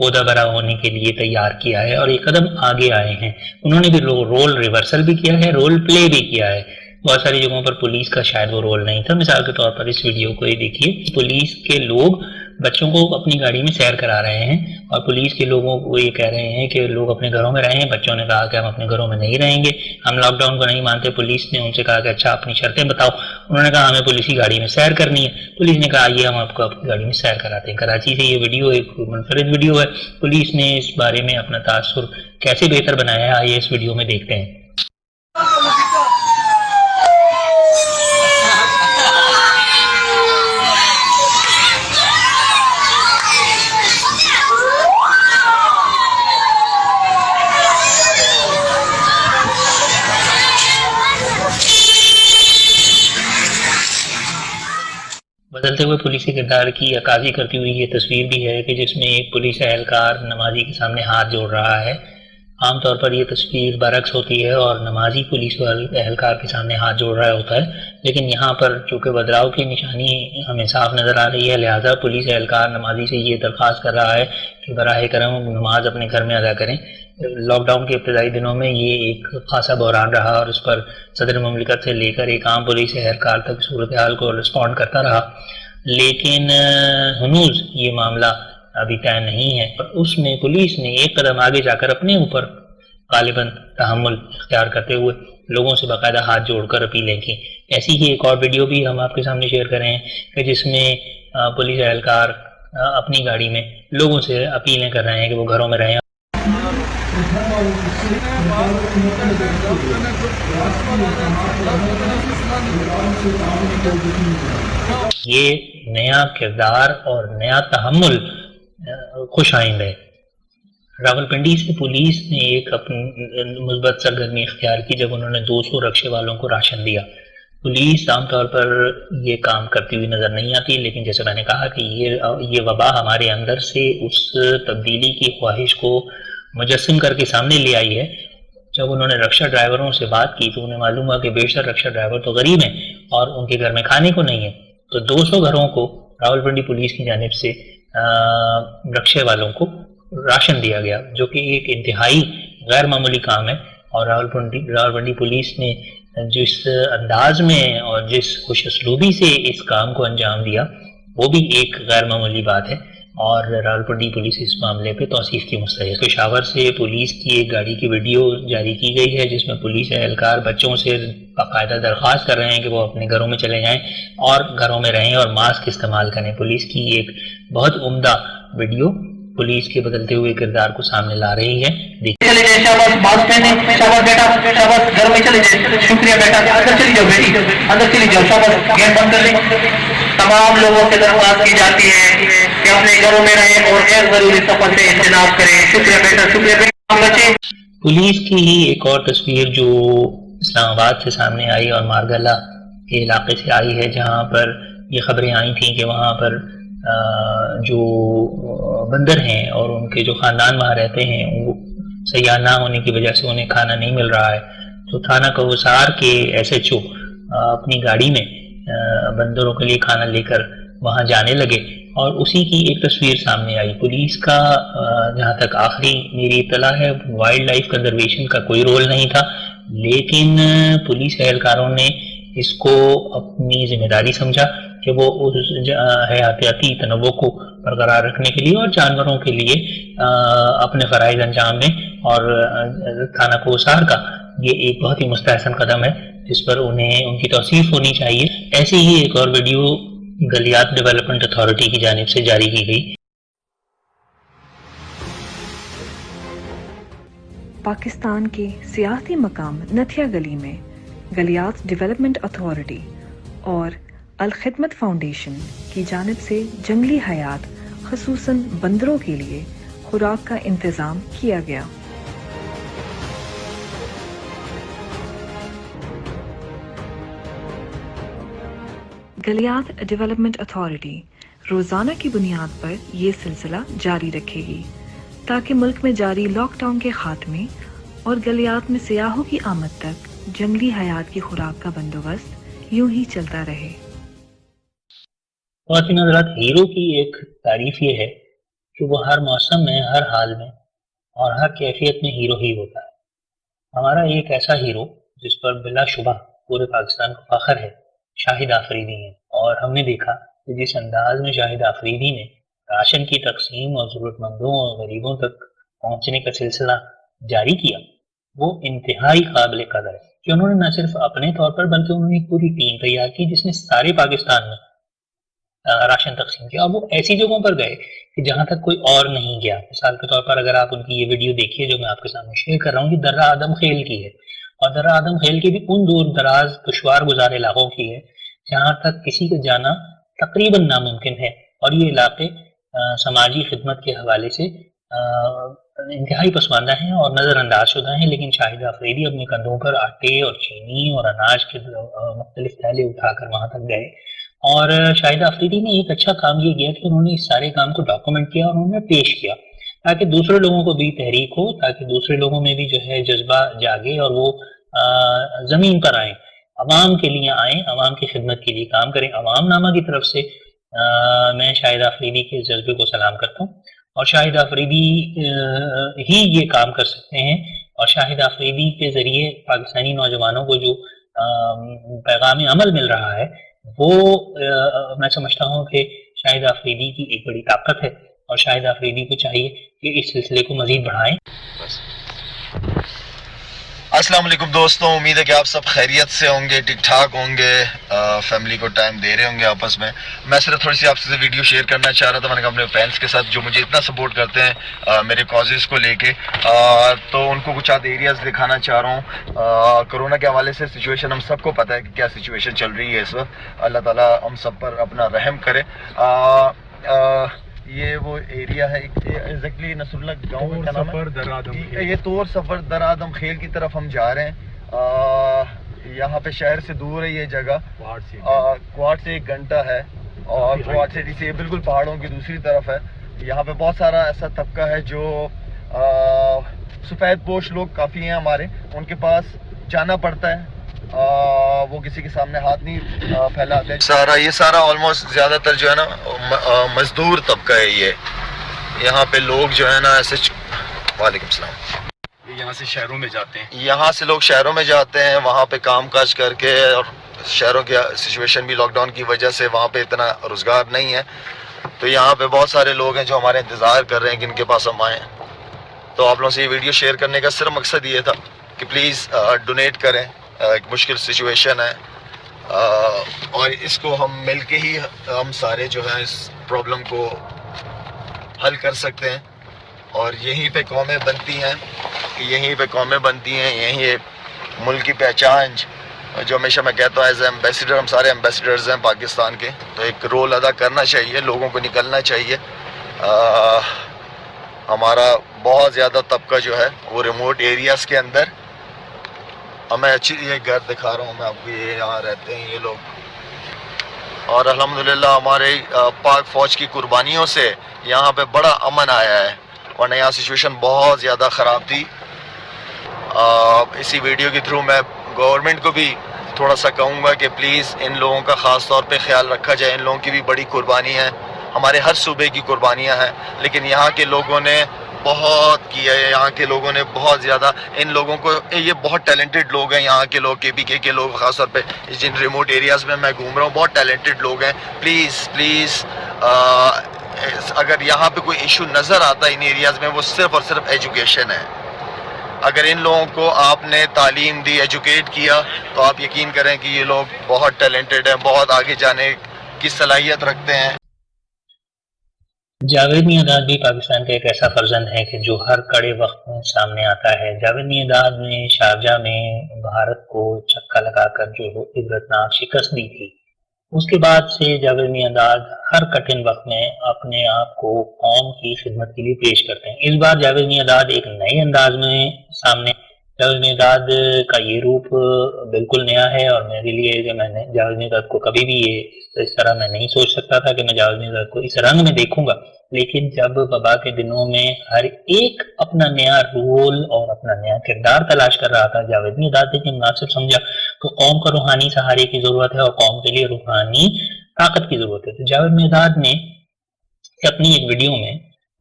عہدہ برا ہونے کے لیے تیار کیا ہے اور ایک قدم آگے آئے ہیں. انہوں نے بھی رول ریورسل بھی کیا ہے, رول پلے بھی کیا ہے. بہت ساری جگہوں پر پولیس کا شاید وہ رول نہیں تھا. مثال کے طور پر اس ویڈیو کو یہ دیکھیے, پولیس کے لوگ بچوں کو اپنی گاڑی میں سیر کرا رہے ہیں اور پولیس کے لوگوں کو یہ کہہ رہے ہیں کہ لوگ اپنے گھروں میں رہیں. بچوں نے کہا کہ ہم اپنے گھروں میں نہیں رہیں گے, ہم لاک ڈاؤن کو نہیں مانتے. پولیس نے ان سے کہا کہ اچھا اپنی شرطیں بتاؤ. انہوں نے کہا ہمیں پولیس کی گاڑی میں سیر کرنی ہے. پولیس نے کہا آئیے ہم آپ کو اپنی گاڑی میں سیر کراتے ہیں. کراچی سے یہ ویڈیو ایک منفرد ویڈیو ہے. پولیس نے اس بارے میں اپنا تاثر کیسے بہتر بنایا ہے آئیے اس ویڈیو میں دیکھتے ہیں. بدلتے ہوئے پولیسی کردار کی عکاسی کرتی ہوئی یہ تصویر بھی ہے کہ جس میں ایک پولیس اہلکار نمازی کے سامنے ہاتھ جوڑ رہا ہے. عام طور پر یہ تصویر برعکس ہوتی ہے اور نمازی پولیس اہلکار کے سامنے ہاتھ جوڑ رہا ہوتا ہے, لیکن یہاں پر چونکہ بدلاؤ کی نشانی ہمیں صاف نظر آ رہی ہے, لہٰذا پولیس اہلکار نمازی سے یہ درخواست کر رہا ہے کہ براہ کرم نماز اپنے گھر میں ادا کریں. لاک ڈاؤن کے ابتدائی دنوں میں یہ ایک خاصا بحران رہا اور اس پر صدر مملکت سے لے کر ایک عام پولیس اہلکار تک صورتحال کو رسپونڈ کرتا رہا, لیکن ہنوز یہ معاملہ ابھی طے نہیں ہے. اس میں پولیس نے ایک قدم آگے جا کر اپنے اوپر غالباً تحمل اختیار کرتے ہوئے لوگوں سے باقاعدہ ہاتھ جوڑ کر اپیلیں کی. ایسی ہی ایک اور ویڈیو بھی ہم آپ کے سامنے شیئر کریں ہیں کہ جس میں پولیس اہلکار اپنی گاڑی میں لوگوں سے اپیلیں کر رہے ہیں کہ وہ گھروں میں رہیں. یہ نیا کردار اور نیا تحمل خوش آئند ہے. راولپنڈی سے پولیس نے ایک مثبت سرگرمی اختیار کی جب انہوں نے 200 رکشے والوں کو راشن دیا. پولیس عام طور پر یہ کام کرتی ہوئی نظر نہیں آتی, لیکن جیسے میں نے کہا کہ یہ وبا ہمارے اندر سے اس تبدیلی کی خواہش کو مجسم کر کے سامنے لے آئی ہے. جب انہوں نے رکشہ ڈرائیوروں سے بات کی تو انہیں معلوم ہوا کہ بیشتر رکشہ ڈرائیور تو غریب ہیں اور ان کے گھر میں کھانے کو نہیں ہے. تو 200 گھروں کو راولپنڈی پولیس کی جانب سے رکشے والوں کو راشن دیا گیا, جو کہ ایک انتہائی غیر معمولی کام ہے. اور راولپنڈی پولیس نے جس انداز میں اور جس خوش اسلوبی سے اس کام کو انجام دیا وہ بھی ایک غیر معمولی بات ہے, اور راولپنڈی پولیس اس معاملے پہ توصیف کی مستحق. پشاور سے پولیس کی ایک گاڑی کی ویڈیو جاری کی گئی ہے جس میں پولیس اہلکار بچوں سے باقاعدہ درخواست کر رہے ہیں کہ وہ اپنے گھروں میں چلے جائیں اور گھروں میں رہیں اور ماسک استعمال کریں. پولیس کی ایک بہت عمدہ ویڈیو پولیس کے بدلتے ہوئے کردار کو سامنے لا رہی ہے. چلے جائے شاباش, ماسک پہنے, شاباش بیٹا, شاباش گھر میں چلے جائے, شکریہ بیٹا, اندر چلی جاؤ بیٹی, اندر چلی جاؤ, شاباش گیٹ بند کر لیں. تمام لوگوں سے درخواست کی جاتی ہے کہ اپنے گھروں میں رہیں اور غیر ضروری سفر سے اجتناب کریں. شکریہ بیٹا, شکریہ بیٹا. بچے پولیس کی ہی ایک اور تصویر جو اسلام آباد سے سامنے آئی اور مارگلہ کے علاقے سے آئی ہے, جہاں پر یہ خبریں آئی تھیں کہ وہاں پر جو بندر ہیں اور ان کے جو خاندان وہاں رہتے ہیں وہ سیاح نہ ہونے کی وجہ سے انہیں کھانا نہیں مل رہا ہے. تو تھانہ کوثر کے SHO اپنی گاڑی میں بندروں کے لیے کھانا لے کر وہاں جانے لگے اور اسی کی ایک تصویر سامنے آئی. پولیس کا جہاں تک آخری میری اطلاع ہے وائلڈ لائف کنزرویشن کا کوئی رول نہیں تھا, لیکن پولیس اہلکاروں نے اس کو اپنی ذمہ داری سمجھا کہ وہ اس حیاتیاتی تنوع کو برقرار رکھنے کے لیے اور جانوروں کے لیے اپنے فرائض انجام دیں. اور تھانہ کوثر کا یہ ایک بہت ہی مستحسن قدم ہے جس پر انہیں ان کی توصیف ہونی چاہیے. ایسی ہی ایک اور ویڈیو گلیات ڈیولپمنٹ اتھارٹی کی جانب سے جاری کی گئی. پاکستان کے سیاحتی مقام نتھیا گلی میں گلیات ڈیولپمنٹ اتھارٹی اور الخدمت فاؤنڈیشن کی جانب سے جنگلی حیات خصوصاً بندروں کے لیے خوراک کا انتظام کیا گیا. گلیات ڈیولپمنٹ اتھارٹی روزانہ کی بنیاد پر یہ سلسلہ جاری رکھے گی تاکہ ملک میں جاری لاک ڈاؤن کے خاتمے اور گلیات میں سیاحوں کی آمد تک جنگلی حیات کی خوراک کا بندوبست یوں ہی چلتا رہے. خواتین حضرات, ہیرو کی ایک تعریف یہ ہے کہ وہ ہر موسم میں، ہر حال میں اور ہر کیفیت میں ہیرو ہی ہوتا ہے۔ ہمارا ایک ایسا ہیرو جس پر بلا شبہ پورے پاکستان کو فخر ہے، شاہد آفریدی ہیں، اور ہم نے دیکھا کہ جس انداز میں شاہد آفریدی نے راشن کی تقسیم اور ضرورت مندوں اور غریبوں تک پہنچنے کا سلسلہ جاری کیا، وہ انتہائی قابل قدر ہے کہ انہوں نے نہ صرف اپنے طور پر بلکہ انہوں نے ایک پوری ٹیم تیار کی جس نے سارے پاکستان میں راشن تقسیم کیا، اور وہ ایسی جگہوں پر گئے کہ جہاں تک کوئی اور نہیں گیا۔ مثال کے طور پر اگر آپ ان کی یہ ویڈیو دیکھیے جو میں آپ کے سامنے شیئر کر رہا ہوں، یہ درہ آدم خیل کی ہے، اور درہ آدم خیل کی بھی ان دور دراز دشوار گزار علاقوں کی ہے جہاں تک کسی کا جانا تقریباً ناممکن ہے، اور یہ علاقے سماجی خدمت کے حوالے سے انتہائی پسماندہ ہیں اور نظر انداز شدہ ہیں، لیکن شاہد آفریدی اپنے کندھوں پر آٹے اور چینی اور اناج کے مختلف تھیلے اٹھا کر وہاں تک گئے، اور شاہد آفریدی نے ایک اچھا کام یہ کیا کہ انہوں نے اس سارے کام کو ڈاکومنٹ کیا اور انہوں نے پیش کیا تاکہ دوسرے لوگوں کو بھی تحریک ہو، تاکہ دوسرے لوگوں میں بھی جو ہے جذبہ جاگے اور وہ زمین پر آئیں، عوام کے لیے آئیں، عوام کی خدمت کے لیے کام کریں۔ عوام نامہ کی طرف سے میں شاہد آفریدی کے جذبے کو سلام کرتا ہوں، اور شاہد آفریدی ہی یہ کام کر سکتے ہیں، اور شاہد آفریدی کے ذریعے پاکستانی نوجوانوں کو جو پیغام عمل مل رہا ہے وہ میں سمجھتا ہوں کہ شاہد آفریدی کی ایک بڑی طاقت ہے، اور شاہد آفریدی کو چاہیے کہ اس سلسلے کو مزید بڑھائیں۔ السلام علیکم دوستوں، امید ہے کہ آپ سب خیریت سے ہوں گے، ٹھیک ٹھاک ہوں گے، فیملی کو ٹائم دے رہے ہوں گے آپس میں۔ میں صرف تھوڑی سی آپ سے ویڈیو شیئر کرنا چاہ رہا تھا، میں نے کہا اپنے فینس کے ساتھ جو مجھے اتنا سپورٹ کرتے ہیں میرے کازز کو لے کے، تو ان کو کچھ آدھ ایریاز دکھانا چاہ رہا ہوں۔ کرونا کے حوالے سے سچویشن ہم سب کو پتہ ہے کہ کیا سچویشن چل رہی ہے اس وقت، اللہ تعالیٰ ہم سب پر اپنا رحم کرے۔ یہ وہ ایریا ہے ایگزیکٹلی نصر اللہ گاؤں میں، کیا نام ہے؟ یہ طور سفر درہ آدم خیل کی طرف ہم جا رہے ہیں۔ یہاں پہ شہر سے دور ہے یہ جگہ، کوارٹ سے 1 گھنٹہ ہے، اور کوارٹ سٹی سے بالکل پہاڑوں کی دوسری طرف ہے۔ یہاں پہ بہت سارا ایسا طبقہ ہے جو سفید پوش لوگ کافی ہیں ہمارے، ان کے پاس جانا پڑتا ہے، وہ کسی کے سامنے ہاتھ نہیں پھیلاتے۔ یہ سارا آلموسٹ زیادہ تر جو ہے نا مزدور طبقہ ہے۔ یہ یہاں پہ لوگ جو ہے نا ایسے، وعلیکم السلام، یہاں سے شہروں میں جاتے ہیں، یہاں سے لوگ شہروں میں جاتے ہیں، وہاں پہ کام کاج کر کے، اور شہروں کی سچویشن بھی لاک ڈاؤن کی وجہ سے وہاں پہ اتنا روزگار نہیں ہے، تو یہاں پہ بہت سارے لوگ ہیں جو ہمارے انتظار کر رہے ہیں کہ ان کے پاس ہم آئیں۔ تو آپ لوگوں سے یہ ویڈیو شیئر کرنے کا صرف مقصد یہ تھا کہ پلیز ڈونیٹ کریں، ایک مشکل سچویشن ہے، اور اس کو ہم مل کے ہی ہم سارے جو ہیں اس پرابلم کو حل کر سکتے ہیں، اور یہیں پہ قومیں بنتی ہیں، یہیں پہ قومیں بنتی ہیں، یہیں ملک کی پہچان، جو ہمیشہ میں کہتا ہوں ایز اے ایمبیسیڈر، ہم سارے ایمبیسیڈرز ہیں پاکستان کے، تو ایک رول ادا کرنا چاہیے، لوگوں کو نکلنا چاہیے۔ ہمارا بہت زیادہ طبقہ جو ہے وہ ریموٹ ایریاز کے اندر، میں اچھی یہ گھر دکھا رہا ہوں میں آپ کو، یہ یہاں رہتے ہیں یہ لوگ، اور الحمدللہ ہمارے پاک فوج کی قربانیوں سے یہاں پہ بڑا امن آیا ہے، ورنہ یہاں سچویشن بہت زیادہ خراب تھی۔ اسی ویڈیو کے تھرو میں گورنمنٹ کو بھی تھوڑا سا کہوں گا کہ پلیز ان لوگوں کا خاص طور پہ خیال رکھا جائے، ان لوگوں کی بھی بڑی قربانی ہے، ہمارے ہر صوبے کی قربانیاں ہیں، لیکن یہاں کے لوگوں نے بہت کیا ہے، یہاں کے لوگوں نے بہت زیادہ، ان لوگوں کو، یہ بہت ٹیلنٹڈ لوگ ہیں یہاں کے لوگ، KPK کے لوگ خاص طور پہ جن ریموٹ ایریاز میں میں گھوم رہا ہوں، بہت ٹیلنٹڈ لوگ ہیں۔ پلیز اگر یہاں پہ کوئی ایشو نظر آتا ہے ان ایریاز میں، وہ صرف اور صرف ایجوکیشن ہے۔ اگر ان لوگوں کو آپ نے تعلیم دی، ایجوکیٹ کیا، تو آپ یقین کریں کہ یہ لوگ بہت ٹیلنٹڈ ہیں، بہت آگے جانے کی صلاحیت رکھتے ہیں۔ جاوید میاں داد بھی پاکستان کا ایک ایسا فرزند ہے کہ جو ہر کڑے وقت میں سامنے آتا ہے۔ جاوید میاں داد نے شارجہ میں بھارت کو چھکا لگا کر جو عبرتناک شکست دی تھی، اس کے بعد سے جاوید میاں داد ہر کٹھن وقت میں اپنے آپ کو قوم کی خدمت کے لیے پیش کرتے ہیں۔ اس بار جاوید میاں داد ایک نئے انداز میں سامنے، جاوید میاں داد کا یہ روپ بالکل نیا ہے، اور میرے لیے کہ میں نے جاوید میاں داد کو کبھی بھی اس طرح میں نہیں سوچ سکتا تھا کہ میں جاوید میاں داد کو اس رنگ میں دیکھوں گا، لیکن جب وبا کے دنوں میں ہر ایک اپنا نیا رول اور اپنا نیا کردار تلاش کر رہا تھا، جاوید میاں داد نے مناسب سمجھا کہ قوم کو روحانی سہارے کی ضرورت ہے اور قوم کے لیے روحانی طاقت کی ضرورت ہے۔ تو جاوید میاں داد نے اپنی ایک ویڈیو میں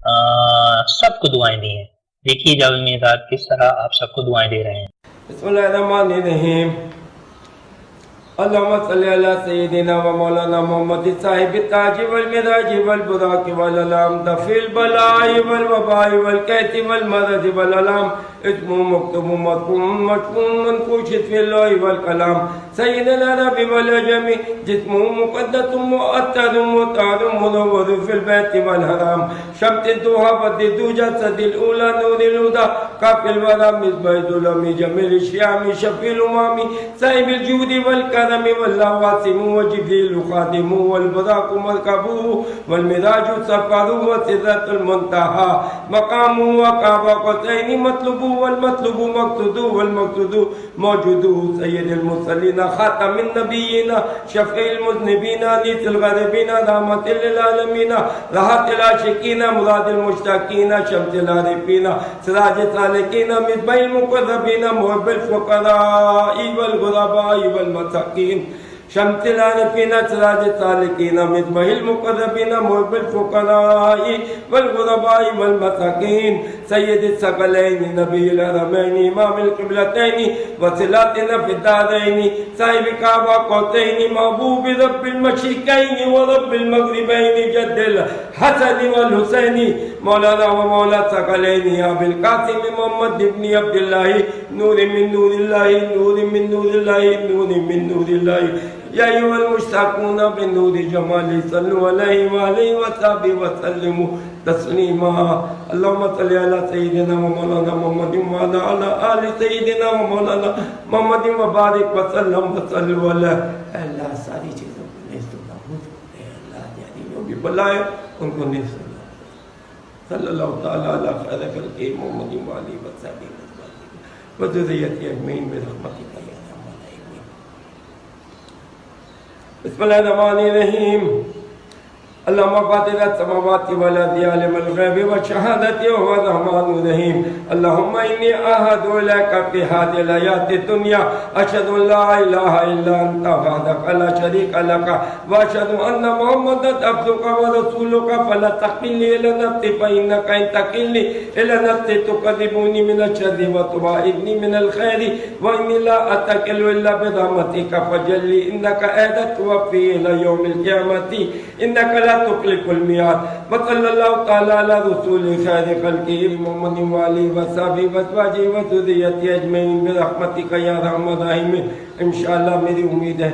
سب کو دعائیں دی ہیں. دیکھیے جاوید میرداد کس طرح آپ سب کو دعائیں دے رہے ہیں. بسم اللہ الرحمن الرحیم. اللہم صلی علی سیدنا و مولانا محمد صاحب التاج والمراج والبراق والعلام دفع البلاء والوباء والقحط والمرض والعلام اسمه مكتوب مطعوم مشفوع منقوش في اللوح والقلم سيد العرب والعجم جسمه مقدس مؤطر مطهر منور في البيت والحرام شمس الضحى بدر جسد الاولى نور الهدى كاف الورى مصباح الظلام جميل الشيام شفيع الامام صاحب الجود والكرم والله واسم وجبريل خادم والبراق مركبه والمراج سفر وسدرة المنتهى مقامه وقاب قوسين مطلوبه والمطلوب مقصود والمقصود موجود سيد المرسلين خاتم النبيين شفيع المذنبين انيس الغريبين رحمة للعالمين راحة العاشقين مراد المشتاقين شمس العارفين سراج السالكين مصباح المقربين محب الفقراء والغرباء والمساكين شمس العارفين سراج السالكين مصباح المقربين محب الفقراء والغرباء والمساكين سيد الثقلين نبي الحرمين امام القبلتين وصلاتنا في الدارين صاحب كعبة قوسين محبوب رب المشرقين ورب المغربين جد الحسن والحسين مولانا ومولا الثقلين يا ابي القاسم محمد بن عبد الله نور من نور الله نور من نور الله نور من نور الله يا أيها المشتاقون بنور جمال صلوا عليه وآله وصحبه وسلموا تسليما اللهم صل على سيدنا ومولانا محمد وعلى آل سيدنا ومولانا محمد وبارك وسلم وصلوا على اللہ ساری چیزوں کو نیست و نابود کرے اللہ یعنی جو بھی بلائے ان کو نیست و نابود صلی اللہ تعالی علی خیر خلقہ محمد وآلہ وصحبہ وذریته اجمعین برحمتک یا ارحم الراحمین. بسم اللہ الرحمن الرحیم. اللهم فاطر السماوات والارض عالم الغیب والشہادۃ وهو الرحمن الرحیم. اللهم انی اعہد الیک فی هذه الحیاۃ الدنیا اشهد ان لا الہ الا انت وحدک لا شریک لک واشهد ان محمدا عبدک ورسولک فلا تقل الی نفسی فانک ان تقل الی نفسی تقربنی من الشر وتباعدنی من الخیر وانی لا اتکل الا برحمتک فجل انک اهدت توفی الی یوم القیامۃ انک لا تخلف الميعاد. وصلى الله تعالى على رسول خير خلقه محمد وآله وصحبه وازواجه وذريته اجمعین برحمتک یا ارحم الراحمین. انشاءاللہ میری امید ہے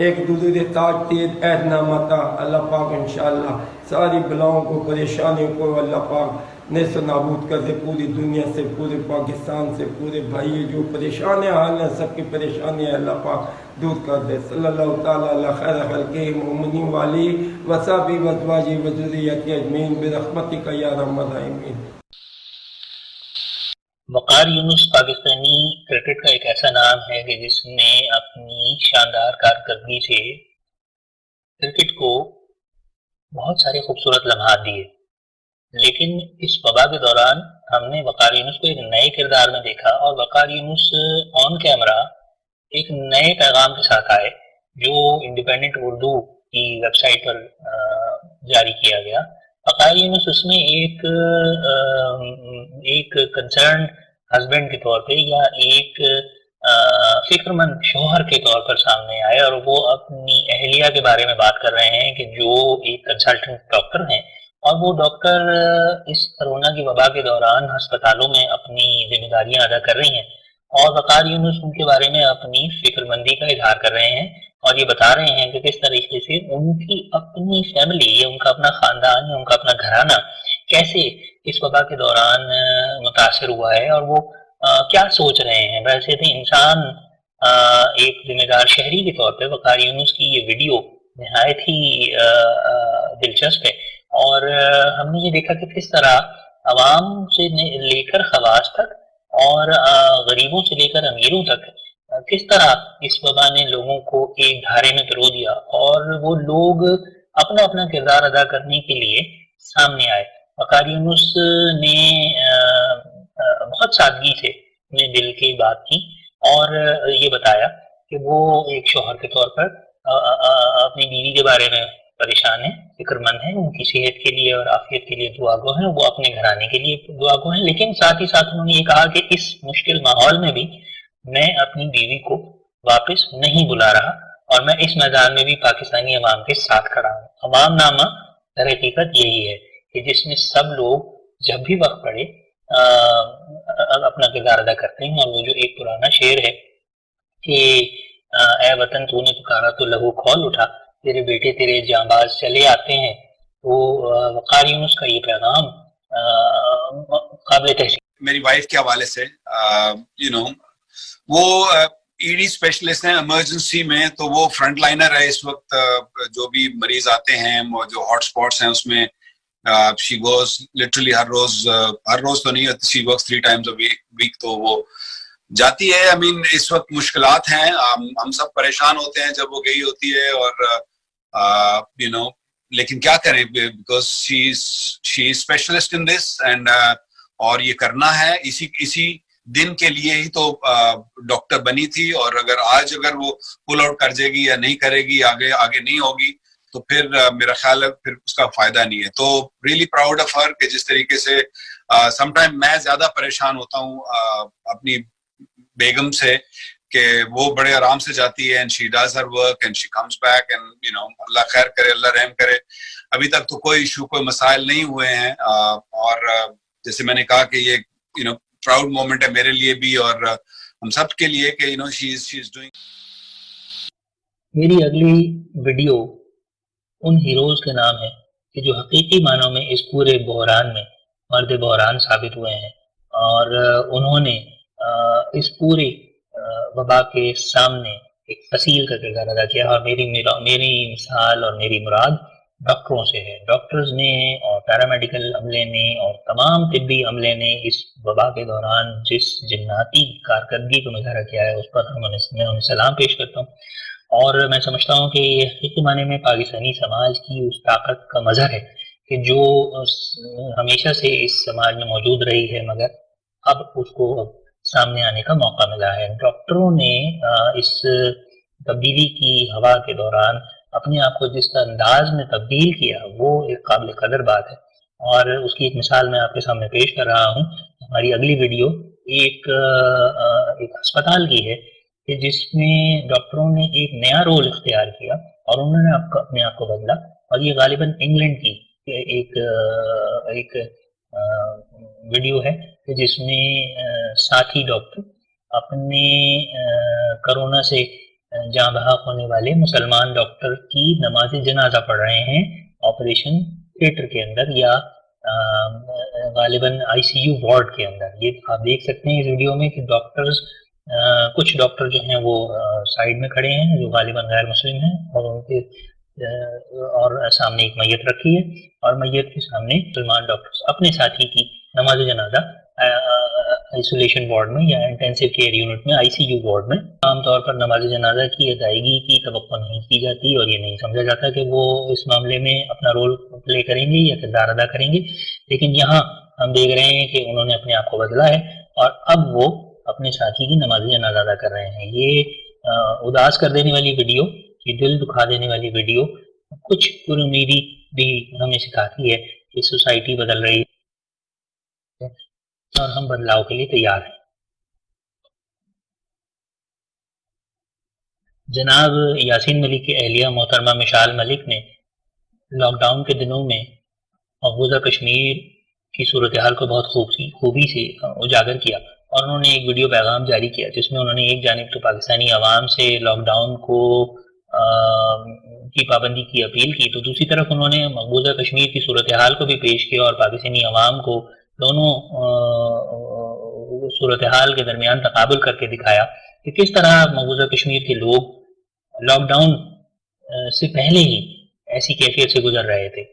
ایک درود تاج تیر عہد نامہ تھا. اللہ پاک انشاءاللہ ساری بلاؤں کو پریشانیوں کو اللہ پاک نیست و نابود کر دے پوری دنیا سے, پورے پاکستان سے, پورے بھائی جو پریشان حال ہیں سب کی پریشانی اللہ پاک دور کر دے. صلی اللہ تعالی علی خیر خلقہ محمد وآلہ وصحبہ وازواجہ وذریته اجمعین برحمتک یا ارحم الراحمین. وقار یونس پاکستانی کرکٹ کا ایک ایسا نام ہے کہ جس نے اپنی شاندار کارکردگی سے کرکٹ کو بہت سارے خوبصورت لمحات دیے. لیکن اس وبا کے دوران ہم نے وقار یونس کو ایک نئے کردار میں دیکھا اور وقار یونس آن کیمرہ ایک نئے پیغام کے ساتھ آئے جو انڈیپینڈنٹ اردو کی ویب سائٹ پر جاری کیا گیا. وقار یونس اس میں ایک کنسرن ہسبینڈ کے طور پہ یا ایک فکر مند شوہر کے طور پر سامنے آئے اور وہ اپنی اہلیہ کے بارے میں بات کر رہے ہیں کہ جو ایک کنسلٹنٹ ڈاکٹر ہیں اور وہ ڈاکٹر اس کرونا کی وبا کے دوران ہسپتالوں میں اپنی ذمہ داریاں ادا کر رہی ہیں اور وقار یونس ان کے بارے میں اپنی فکر مندی کا اظہار کر رہے ہیں اور یہ بتا رہے ہیں کہ کس طریقے سے ان کی اپنی فیملی یا ان کا اپنا خاندان یا ان کا اپنا گھرانہ کیسے اس وبا کے دوران متاثر ہوا ہے اور وہ کیا سوچ رہے ہیں. ویسے تو انسان ایک ذمہ دار شہری کے طور پہ وقار یونس کی یہ ویڈیو نہایت ہی دلچسپ ہے اور ہم نے یہ دیکھا کہ کس طرح عوام سے لے کر خواص تک اور غریبوں سے لے کر امیروں تک کس طرح اس وبا نے لوگوں کو ایک دھارے میں پرو دیا اور وہ لوگ اپنا اپنا کردار ادا کرنے کے لیے سامنے آئے. وقار یونس نے بہت سادگی سے اپنے دل کی بات کی اور یہ بتایا کہ وہ ایک شوہر کے طور پر اپنی بیوی کے بارے میں پریشان ہیں، فکر مند ہیں، ان کی صحت کے لیے اور عافیت کے لیے دعا گو ہیں، وہ اپنے گھرانے کے لیے دعا گو ہیں، لیکن ساتھ ہی ساتھ انہوں نے یہ کہا کہ اس مشکل ماحول میں بھی میں اپنی بیوی کو واپس نہیں بلا رہا اور میں اس میدان میں بھی پاکستانی عوام کے ساتھ کھڑا ہوں۔ عوام نامہ در حقیقت یہی ہے کہ جس میں سب لوگ جب بھی وقت پڑے اپنا کردار ادا کرتے ہیں، اور وہ جو ایک پرانا شعر ہے کہ اے وطن تو نے پکارا تو لہو کھول اٹھا، تیرے بیٹے تیرے جانباز چلے آتے ہیں، وہ وقار یونس کا یہ پیغام قابل تحسین۔ میری وائف کے حوالے سے وہ ای ڈی اسپیشلسٹ ہیں ایمرجنسی میں، تو وہ فرنٹ لائنر ہے اس وقت، جو بھی مریض آتے ہیں وہ جو ہاٹ اسپاٹس ہیں اس میں شی گوز لٹرلی ہر روز تو نہیں، she works 3 times a week، تو وہ جاتی ہے۔ I mean اس وقت مشکلات ہیں، ہم سب پریشان ہوتے ہیں جب وہ گئی ہوتی ہے، اور لیکن کیا کریں، because she is specialist in this and اور یہ کرنا ہے، اسی دن کے لیے ہی تو ڈاکٹر بنی تھی، اور اگر وہ پل آؤٹ کر جائے گی یا نہیں کرے گی، آگے نہیں ہوگی، تو پھر میرا خیال ہے پھر اس کا فائدہ نہیں ہے۔ تو ریئلی پراؤڈ آف ہر کہ جس طریقے سے سم ٹائم میں زیادہ پریشان ہوتا ہوں اپنی بیگم سے، کہ وہ بڑے آرام سے جاتی ہے، and she does her work and she comes back, and اللہ خیر کرے، اللہ رحم کرے۔ ابھی تک تو کوئی ایشو، کوئی مسائل نہیں ہوئے ہیں، اور جیسے میں نے کہا کہ یہ پراؤڈ مومنٹ ہے میرے لیے بھی اور ہم سب کے لیے کہ شی از ڈوئنگ۔ میری اگلی ویڈیو ان ہیروز کے نام ہے کہ جو حقیقی معنوں میں اس پورے بحران میں مرد بحران ثابت ہوئے ہیں، اور انہوں نے اس پورے وبا کے سامنے ایک فصیل کا کردار ادا کیا، اور میری مثال اور میری مراد ڈاکٹروں سے ہے۔ ڈاکٹرز نے اور پیرامیڈیکل عملے نے اور تمام طبی عملے نے اس وبا کے دوران جس جناتی کارکردگی کو مظاہرہ کیا ہے، اس پر میں انہیں سلام پیش کرتا ہوں، اور میں سمجھتا ہوں کہ یہ حقیقی معنی میں پاکستانی سماج کی اس طاقت کا مظہر ہے کہ جو ہمیشہ سے اس سماج میں موجود رہی ہے، مگر اب اس کو سامنے آنے کا موقع ملا ہے۔ ڈاکٹروں نے اس تبدیلی کی ہوا کے دوران اپنے آپ کو جس انداز میں تبدیل کیا، وہ ایک قابل قدر بات ہے، اور اس کی ایک مثال میں آپ کے سامنے پیش کر رہا ہوں۔ ہماری اگلی ویڈیو ایک ہسپتال کی ہے کہ جس میں ڈاکٹروں نے ایک نیا رول اختیار کیا اور انہوں نے اپنے آپ کو بدلا، اور یہ غالباً انگلینڈ کی ایک ویڈیو ہے کہ جس میں ساتھی ڈاکٹر اپنے کرونا سے جاں بحق ہونے والے مسلمان ڈاکٹر کی نماز جنازہ پڑھ رہے ہیں آپریشن تھیٹر کے اندر، یا غالباً آئی سی یو وارڈ کے اندر۔ یہ آپ دیکھ سکتے ہیں اس ویڈیو میں کہ کچھ ڈاکٹر جو ہیں وہ سائیڈ میں کھڑے ہیں جو غالباً غیر مسلم ہیں، اور ان کے اور سامنے ایک میت رکھی ہے، اور میت کے سامنے مسلمان ڈاکٹر اپنے ساتھی کی نماز جنازہ آئسولیشن وارڈ میں یا انٹینسو کیئر یونٹ میں، آئی سی یو وارڈ میں عام طور پر نماز جنازہ کی ادائیگی کی توقع نہیں کی جاتی، اور یہ نہیں سمجھا جاتا کہ وہ اس معاملے میں اپنا رول پلے کریں گے یا کردار ادا کریں گے، لیکن یہاں ہم دیکھ رہے ہیں کہ انہوں نے اپنے آپ کو بدلا ہے اور اب وہ اپنے ساتھی کی نماز جنازہ ادا کر رہے ہیں۔ یہ اداس کر دینے والی ویڈیو، یہ دل دکھا دینے والی ویڈیو کچھ پر امیدی بھی ہمیں سکھاتی ہے کہ سوسائٹی بدل رہی ہے اور ہم بدلاؤ کے لیے تیار ہیں۔ جناب یاسین ملک کی اہلیہ محترمہ مشال ملک نے لاک ڈاؤن کے دنوں میں مقبوضہ کشمیر کی صورتحال کو بہت خوبی سے اجاگر کیا، اور انہوں نے ایک ویڈیو پیغام جاری کیا جس میں انہوں نے ایک جانب تو پاکستانی عوام سے لاک ڈاؤن کی پابندی کی اپیل کی، تو دوسری طرف انہوں نے مقبوضہ کشمیر کی صورتحال کو بھی پیش کیا اور پاکستانی عوام کو دونوں صورتحال کے درمیان تقابل کر کے دکھایا کہ کس طرح مقبوضہ کشمیر کے لوگ لاک ڈاؤن سے پہلے ہی ایسی کیفیت سے گزر رہے تھے۔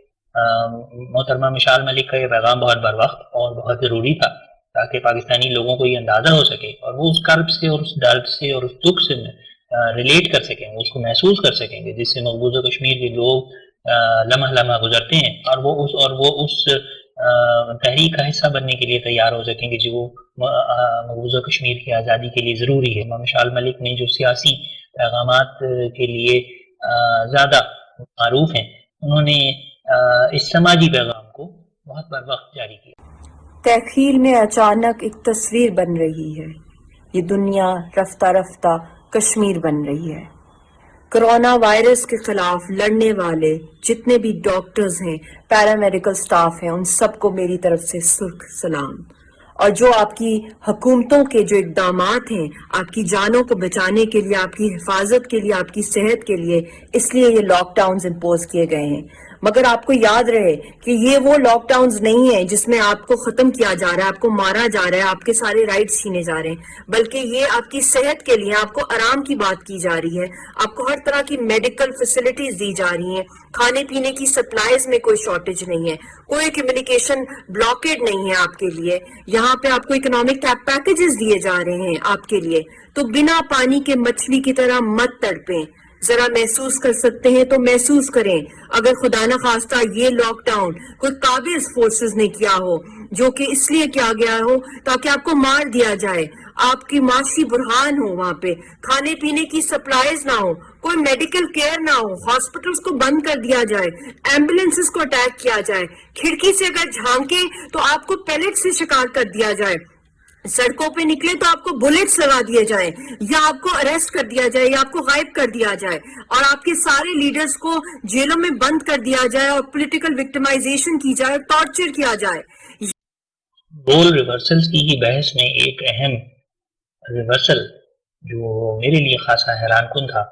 محترمہ مشال ملک کا یہ پیغام بہت بر وقت اور بہت ضروری تھا تاکہ پاکستانی لوگوں کو یہ اندازہ ہو سکے اور وہ اس کرب سے اور اس درد سے اور اس دکھ سے ریلیٹ کر سکیں، اس کو محسوس کر سکیں گے جس سے مقبوضہ کشمیر کے لوگ لمحہ لمحہ گزرتے ہیں، اور وہ اس تحریک کا حصہ بننے کے لیے تیار ہو سکیں گے جو مقبوضہ کشمیر کی آزادی کے لیے ضروری ہے۔ مشال ملک نے جو سیاسی پیغامات کے لیے زیادہ معروف ہیں، انہوں نے اس سماجی پیغام کو بہت بر وقت جاری کیا۔ تخیل میں اچانک ایک تصویر بن رہی ہے، یہ دنیا رفتہ رفتہ کشمیر بن رہی ہے۔ کرونا وائرس کے خلاف لڑنے والے جتنے بھی ڈاکٹرز ہیں، پیرامیڈیکل سٹاف ہیں، ان سب کو میری طرف سے سرخ سلام۔ اور جو آپ کی حکومتوں کے جو اقدامات ہیں آپ کی جانوں کو بچانے کے لیے، آپ کی حفاظت کے لیے، آپ کی صحت کے لیے، اس لیے یہ لاک ڈاؤنز امپوز کیے گئے ہیں۔ مگر آپ کو یاد رہے کہ یہ وہ لاک ڈاؤنز نہیں ہیں جس میں آپ کو ختم کیا جا رہا ہے، آپ کو مارا جا رہا ہے، آپ کے سارے رائٹس چھینے جا رہے ہیں، بلکہ یہ آپ کی صحت کے لیے، آپ کو آرام کی بات کی جا رہی ہے، آپ کو ہر طرح کی میڈیکل فیسلٹیز دی جا رہی ہیں، کھانے پینے کی سپلائیز میں کوئی شارٹیج نہیں ہے، کوئی کمیونیکیشن بلاکیڈ نہیں ہے آپ کے لیے، یہاں پہ آپ کو اکنامک پیکیجز دیے جا رہے ہیں آپ کے لیے۔ تو بنا پانی کے مچھلی کی طرح مت تڑپیں، ذرا محسوس کر سکتے ہیں تو محسوس کریں۔ اگر خدا نخواستہ یہ لاک ڈاؤن کوئی قابض فورسز نے کیا ہو، جو کہ اس لیے کیا گیا ہو تاکہ آپ کو مار دیا جائے، آپ کی معاشی برہان ہو، وہاں پہ کھانے پینے کی سپلائیز نہ ہو، کوئی میڈیکل کیئر نہ ہو، ہاسپٹلز کو بند کر دیا جائے، ایمبولینسز کو اٹیک کیا جائے، کھڑکی سے اگر جھانکیں تو آپ کو پیلٹ سے شکار کر دیا جائے، سڑکوں پہ نکلے تو آپ کو بلٹس لگا دیے جائیں، یا آپ کو اریسٹ کر دیا جائے، یا آپ کو غائب کر دیا جائے، اور آپ کے سارے لیڈرز کو جیلوں میں بند کر دیا جائے، اور پولیٹیکل وکٹمائزیشن کی جائے، ٹارچر کیا جائے۔ رول ریورسلز کی ہی بحث میں ایک اہم ریورسل جو میرے لیے خاصا حیران کن تھا،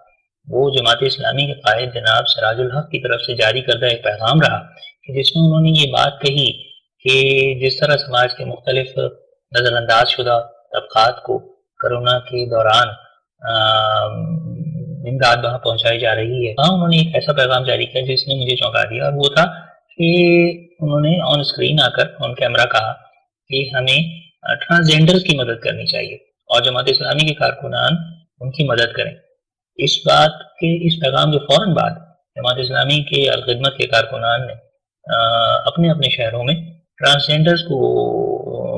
وہ جماعت اسلامی کے قائد جناب سراج الحق کی طرف سے جاری کردہ ایک پیغام رہا کہ جس میں انہوں نے یہ بات کہی کہ جس طرح سماج کے مختلف نظر انداز شدہ طبقات کو کرونا کے دوران امداد وہاں پہنچائی جا رہی ہے، ہاں انہوں نے ایک ایسا پیغام جاری کیا جس نے مجھے چونکا دیا، اور وہ تھا کہ انہوں نے آن اسکرین آ کر آن کیمرہ کہا کہ ہمیں ٹرانسجینڈرز کی مدد کرنی چاہیے اور جماعت اسلامی کے کارکنان ان کی مدد کریں۔ اس بات کے اس پیغام کے فوراً بعد جماعت اسلامی کے الخدمت کے کارکنان نے اپنے اپنے شہروں میں ٹرانسجینڈرز کو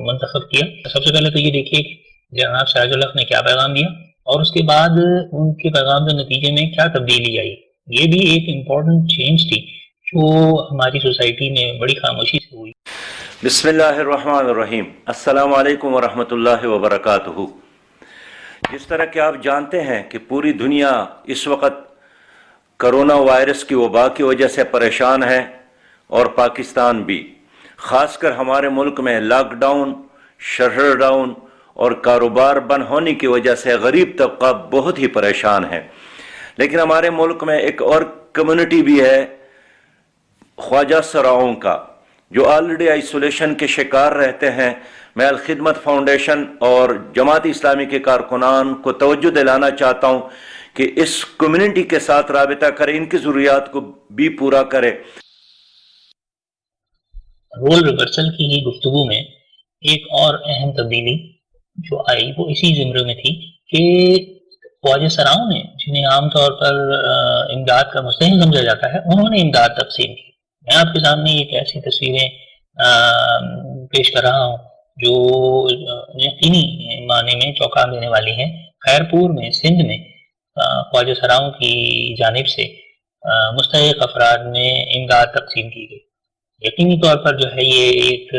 منتخب کیا۔ سب سے پہلے تو یہ دیکھیے کہ جناب سراج الحق نے کیا پیغام دیا، اور اس کے بعد ان کے پیغام کے نتیجے میں کیا تبدیلی آئی۔ یہ بھی ایک امپورٹنٹ چینج تھی جو ہماری سوسائٹی میں بڑی خاموشی سے ہوئی۔ بسم اللہ الرحمن الرحیم۔ السلام علیکم ورحمۃ اللہ وبرکاتہ۔ جس طرح کہ آپ جانتے ہیں کہ پوری دنیا اس وقت کرونا وائرس کی وبا کی وجہ سے پریشان ہے، اور پاکستان بھی، خاص کر ہمارے ملک میں لاک ڈاؤن، شٹر ڈاؤن اور کاروبار بند ہونے کی وجہ سے غریب طبقہ بہت ہی پریشان ہے۔ لیکن ہمارے ملک میں ایک اور کمیونٹی بھی ہے، خواجہ سراؤں کا، جو آلریڈی آئسولیشن کے شکار رہتے ہیں۔ میں الخدمت فاؤنڈیشن اور جماعت اسلامی کے کارکنان کو توجہ دلانا چاہتا ہوں کہ اس کمیونٹی کے ساتھ رابطہ کریں، ان کی ضروریات کو بھی پورا کرے۔ رول ریورسل کی ہی گفتگو میں ایک اور اہم تبدیلی جو آئی وہ اسی زمرے میں تھی کہ خواجہ سراؤں نے، جنہیں عام طور پر امداد کا مستحق سمجھا جاتا ہے، انہوں نے امداد تقسیم کی۔ میں آپ کے سامنے ایک ایسی تصویریں پیش کر رہا ہوں جو یقینی معنی میں چونکا دینے والی ہیں۔ خیرپور میں، سندھ میں، خواجہ سراؤں کی جانب سے مستحق افراد میں امداد تقسیم کی گئی۔ یقینی طور پر جو ہے یہ ایک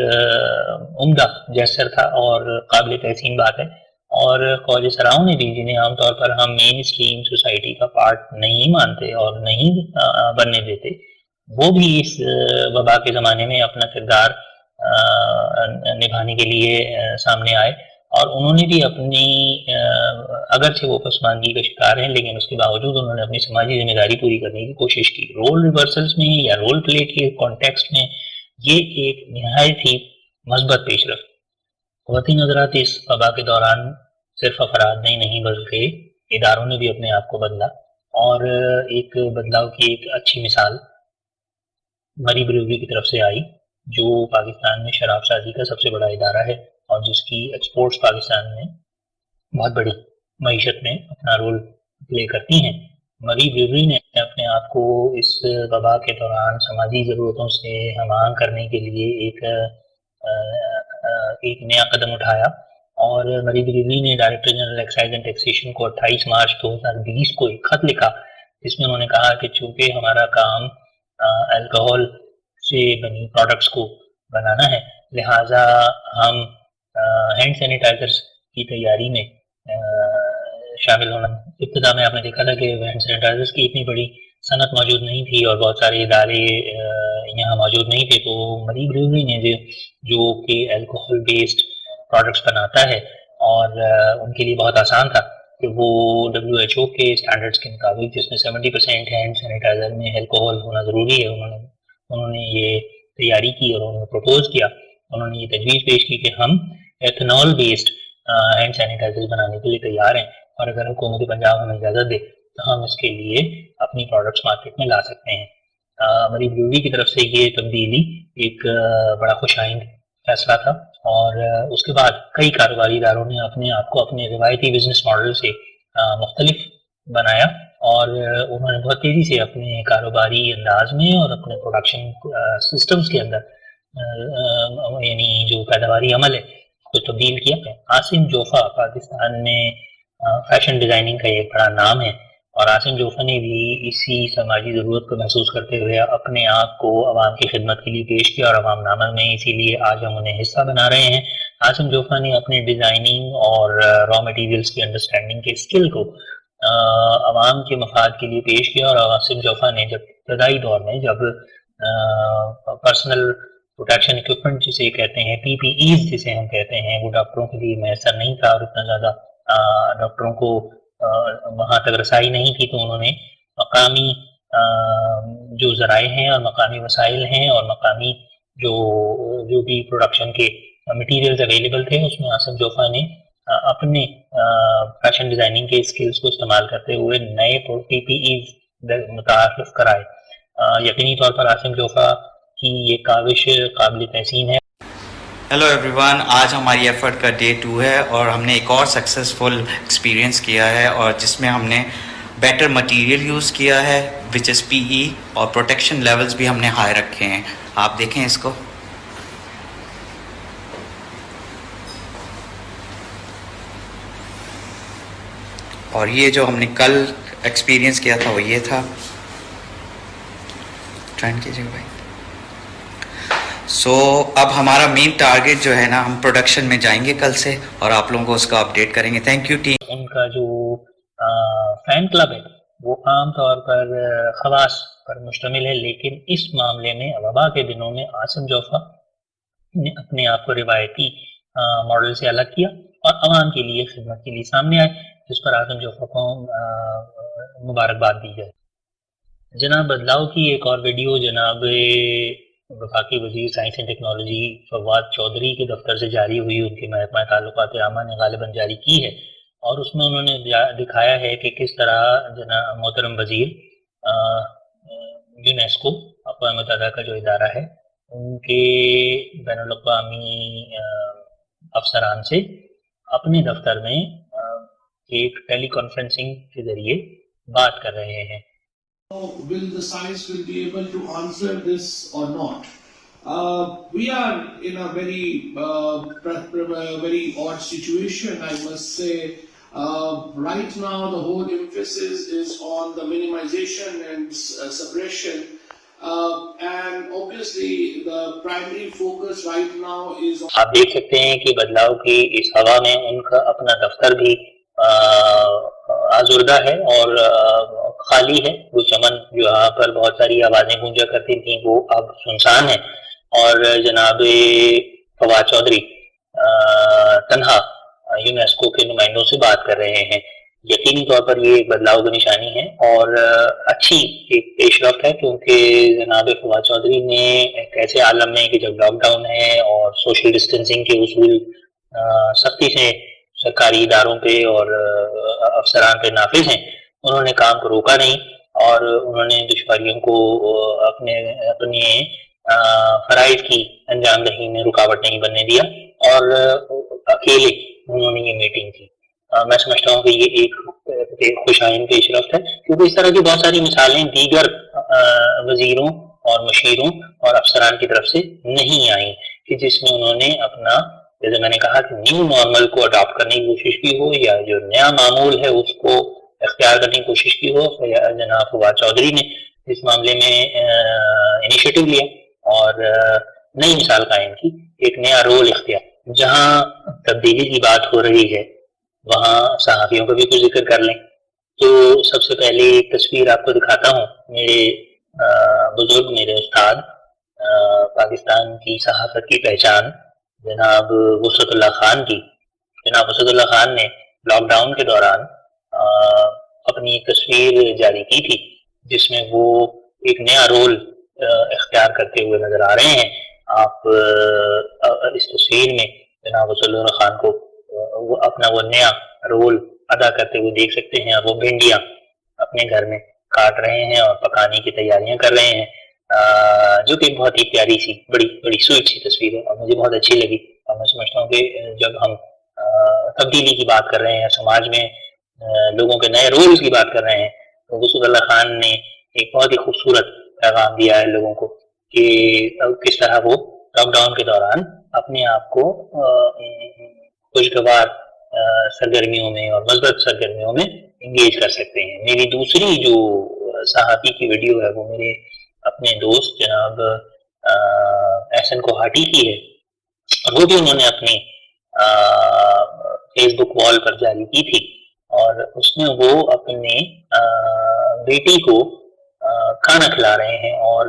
عمدہ جیسر تھا اور قابل تحسین بات ہے، اور خواجہ سراؤں نے بھی، جنہیں عام طور پر ہم مین اسٹریم سوسائٹی کا پارٹ نہیں مانتے اور نہیں بننے دیتے، وہ بھی اس وبا کے زمانے میں اپنا کردار نبھانے کے لیے سامنے آئے، اور انہوں نے بھی اپنی اگرچہ وہ پسماندگی کا شکار ہیں لیکن اس کے باوجود انہوں نے اپنی سماجی ذمہ داری پوری کرنے کی کوشش کی۔ رول ریورسلز میں یا رول پلے کے کانٹیکسٹ میں یہ ایک نہایت ہی مثبت پیش رفت۔ خواتین حضرات، اس وبا کے دوران صرف افراد نے نہیں بلکہ اداروں نے بھی اپنے آپ کو بدلا، اور ایک بدلاؤ کی ایک اچھی مثال مری بریوری کی طرف سے آئی، جو پاکستان میں شراب سازی کا سب سے بڑا ادارہ ہے اور جس کی ایکسپورٹس پاکستان میں بہت بڑی معیشت میں اپنا رول پلے کرتی ہیں۔ مری بریوری نے اپنے آپ کو اس وبا کے دوران سماجی ضرورتوں سے ہم آہنگ کرنے کے لیے ایک نیا قدم اٹھایا، اور مری بریوری نے director general excise and taxation کو 28 مارچ 2020 کو ایک خط لکھا جس میں انہوں نے کہا کہ چونکہ ہمارا کام الکوہل سے بنی پروڈکٹس کو بنانا ہے، لہٰذا ہم ہینڈ سینیٹائزرز کی تیاری میں شامل ہونا۔ ابتدا میں آپ نے دیکھا تھا کہ ہینڈ سینیٹائزرز کی اتنی بڑی صنعت موجود نہیں تھی اور بہت سارے ادارے یہاں موجود نہیں تھے، تو مری بریوری نے جو کہ الکوہل بیسڈ پروڈکٹس بناتا ہے اور ان کے لیے بہت آسان تھا کہ وہ WHO کے اسٹینڈرڈس کے مطابق، جس میں 70% ہینڈ سینیٹائزر میں الکوہل ہونا ضروری ہے، انہوں نے یہ تیاری کی اور انہوں نے پروپوز کیا، انہوں نے یہ تجویز پیش کی کہ ہم ایتھنول بیسڈ ہینڈ سینیٹائزر بنانے کے لیے تیار ہیں، اور اگر حکومت پنجاب ہمیں اجازت دے تو ہم اس کے لیے اپنی پروڈکٹس مارکیٹ میں لا سکتے ہیں۔ مری بریوری کی طرف سے یہ تبدیلی ایک بڑا خوش آئند فیصلہ تھا، اور اس کے بعد کئی کاروباری اداروں نے اپنے آپ کو اپنے روایتی بزنس ماڈل سے مختلف بنایا، اور انہوں نے بہت تیزی سے اپنے کاروباری انداز میں اور اپنے پروڈکشن سسٹمز کے اندر یعنی جو پیداواری عمل ہے کو تبدیل کیا ہے۔ عاصم جوفا پاکستان میں فیشن ڈیزائننگ کا ایک بڑا نام ہے، اور عاصم جوفا نے بھی اسی سماجی ضرورت کو محسوس کرتے ہوئے اپنے آپ کو عوام کی خدمت کے لیے پیش کیا اور عوام نامہ میں، اسی لیے آج ہم انہیں حصہ بنا رہے ہیں۔ عاصم جوفا نے اپنے ڈیزائننگ اور را مٹیریلز کی انڈرسٹینڈنگ کے اسکل کو عوام کے مفاد کے لیے پیش کیا، اور عاصم جوفا نے جب ابتدائی دور میں جب پرسنل پروٹیکشن اکوپمنٹ جسے کہتے ہیں، PPEs جسے ہم کہتے ہیں، وہ ڈاکٹروں کے لیے میسر نہیں تھا اور اتنا زیادہ ڈاکٹروں کو وہاں تک رسائی نہیں تھی، تو انہوں نے مقامی جو ذرائع ہیں اور مقامی وسائل ہیں اور مقامی جو بھی پروڈکشن کے مٹیریلز اویلیبل تھے، اس میں عاصم جوفا نے اپنے فیشن ڈیزائننگ کے اسکلز کو استعمال کرتے ہوئے نئے PPEs متعارف کرائے۔ یقینی طور پر عاصم جوفا کی یہ کاوش قابل تحسین ہے۔ ہیلو ایوری ون، آج ہماری ایفرٹ کا ڈے 2 ہے اور ہم نے ایک اور سکسیزفل ایکسپیرینس کیا ہے، اور جس میں ہم نے بیٹر مٹیریل یوز کیا ہے وچ از PE، اور پروٹیکشن لیولز بھی ہم نے ہائی رکھے ہیں۔ آپ دیکھیں اس کو، اور یہ جو ہم نے کل ایکسپیرینس کیا تھا وہ یہ تھا۔ ٹرینڈ کیجیے بھائی۔ اب ہمارا مین ٹارگیٹ جو ہے نا، ہم پروڈکشن میں جائیں گے کل سے اور آپ لوگوں کو اس کا اپڈیٹ کریں گے۔ Thank you team. ان کا جو فین کلب ہے وہ عام طور پر خواص پر مشتمل ہے، لیکن اس معاملے میں وبا کے دنوں میں عاصم جوفا نے اپنے آپ کو روایتی ماڈل سے الگ کیا اور عوام کے لیے خدمت کے لیے سامنے آئے، جس پر عاصم جوفا کو مبارکباد دی جائے۔ جناب بدلاؤ کی ایک اور ویڈیو جناب وفاقی وزیر science and technology Fawad Chaudhry کے دفتر سے جاری ہوئی، ان کے محکمہ تعلقات عامہ نے غالباً جاری کی ہے، اور اس میں انہوں نے دکھایا ہے کہ کس طرح جناب محترم وزیر یونیسکو اقوام متحدہ کا جو ادارہ ہے، ان کے بین الاقوامی افسران سے اپنے دفتر میں ایک ٹیلی کانفرنسنگ کے ذریعے بات کر رہے ہیں۔ Will the science will be able to answer this or not? We are in a very odd situation, I must say. Right now, the whole emphasis is on the minimization and suppression, and obviously the primary focus right now is on. آپ دیکھ سکتے ہیں کہ بدلاؤ کی اس ہوا میں ان کا اپنا دفتر بھی آزردہ ہے اور خالی ہے۔ وہ چمن جو یہاں پر بہت ساری آوازیں گونجا کرتی تھیں وہ اب سنسان ہے، اور جناب فواد چودھری تنہا یونیسکو کے نمائندوں سے بات کر رہے ہیں۔ یقینی طور پر یہ ایک بدلاؤ کی نشانی ہے اور اچھی ایک پیش رفت ہے، کیونکہ جناب فواد چودھری نے ایک ایسے عالم میں کہ جب لاک ڈاؤن ہے اور سوشل ڈسٹینسنگ کے اصول سختی سے سرکاری اداروں پہ اور افسران پہ نافذ ہیں، انہوں نے کام کو روکا نہیں اور انہوں نے دشواریوں کو اپنے فرائض کی انجام دہی میں رکاوٹ نہیں بننے دیا، اور اکیلے انہوں نے یہ میٹنگ کی۔ میں سمجھتا ہوں کہ یہ ایک خوش آئند پیش رفت ہے، کیونکہ اس طرح کی بہت ساری مثالیں دیگر وزیروں اور مشیروں اور افسران کی طرف سے نہیں آئیں کہ جس میں انہوں نے اپنا، جیسے میں نے کہا کہ نیو نارمل کو اڈاپٹ کرنے کی کوشش کی ہو یا جو نیا معمول ہے اس کو اختیار کرنے کی کوشش کی ہو۔ جناب فواد چودھری نے اس معاملے میں انیشیٹو لیا اور نئی مثال قائم کی، ایک نیا رول اختیار۔ جہاں تبدیلی کی بات ہو رہی ہے وہاں صحافیوں کا بھی کچھ ذکر کر لیں تو سب سے پہلے ایک تصویر آپ کو دکھاتا ہوں، میرے بزرگ، میرے استاد، پاکستان کی صحافت کی پہچان جناب وسعت اللہ خان کی۔ جناب وسعت اللہ خان نے لاک ڈاؤن کے دوران اپنی ایک تصویر جاری کی تھی جس میں وہ ایک نیا رول اختیار کرتے ہوئے نظر آ رہے ہیں۔ آپ اس تصویر میں جناب وسعت اللہ خان کو وہ اپنا وہ نیا رول ادا کرتے ہوئے دیکھ سکتے ہیں۔ وہ بھنڈیاں اپنے گھر میں کاٹ رہے ہیں اور پکانے کی تیاریاں کر رہے ہیں، جو کہ بہت ہی پیاری سی بڑی سویٹ سی تصویر ہے اور مجھے بہت اچھی لگی۔ اور میں سمجھتا ہوں کہ جب ہم تبدیلی کی بات کر رہے ہیں، سماج میں لوگوں کے نئے رولز کی بات کر رہے ہیں، تو وسعت اللہ خان نے ایک بہت ہی خوبصورت پیغام دیا ہے لوگوں کو کہ کس طرح وہ لاک ڈاؤن کے دوران اپنے آپ کو خوشگوار سرگرمیوں میں اور مثبت سرگرمیوں میں انگیج کر سکتے ہیں۔ میری دوسری جو صحافی کی ویڈیو ہے وہ میرے اپنے دوست جناب احسن کوہاٹی کی ہے، اور وہ بھی انہوں نے اپنی فیس بک وال پر جاری کی تھی، اور اس میں وہ اپنے بیٹی کو کھانا کھلا رہے ہیں۔ اور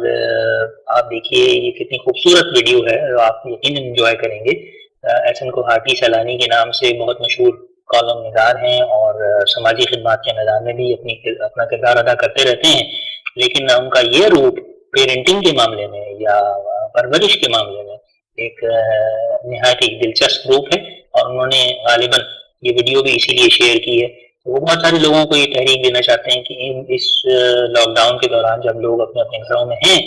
آپ دیکھیے یہ کتنی خوبصورت ویڈیو ہے، آپ یقیناً انجوائے کریں گے۔ احسن کوہاٹی سیلانی کے نام سے بہت مشہور کالم نگار ہیں اور سماجی خدمات کے میدان میں بھی اپنا کردار ادا کرتے رہتے ہیں، لیکن ان کا یہ روپ پیرنٹنگ کے معاملے میں یا پرورش کے معاملے میں ایک نہایت ہی دلچسپ روپ ہے، اور انہوں نے غالباً یہ ویڈیو بھی اسی لیے شیئر کی ہے۔ وہ بہت سارے لوگوں کو یہ تحریک دینا چاہتے ہیں کہ اس لاک ڈاؤن کے دوران جب لوگ اپنے اپنے گھروں میں ہیں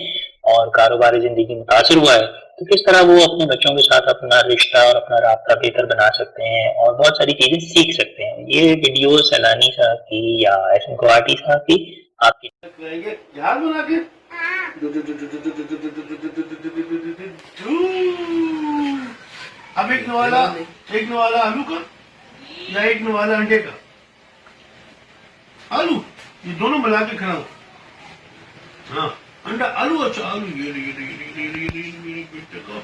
اور کاروباری زندگی متاثر ہوا ہے تو کس طرح وہ اپنے بچوں کے ساتھ اپنا رشتہ اور اپنا رابطہ بہتر بنا سکتے ہیں اور بہت ساری چیزیں سیکھ سکتے ہیں۔ یہ ویڈیو سیلانی صاحب کی یا احسن کوہاٹی صاحب کی آپ کی اب ایک نوالا آلو کا یا ایک نوالا انڈے کا؟ آلو، یہ دونوں ملا کے کھلاؤ۔ ہاں انڈا آلو، اچھا آلو، یہ بیٹے کا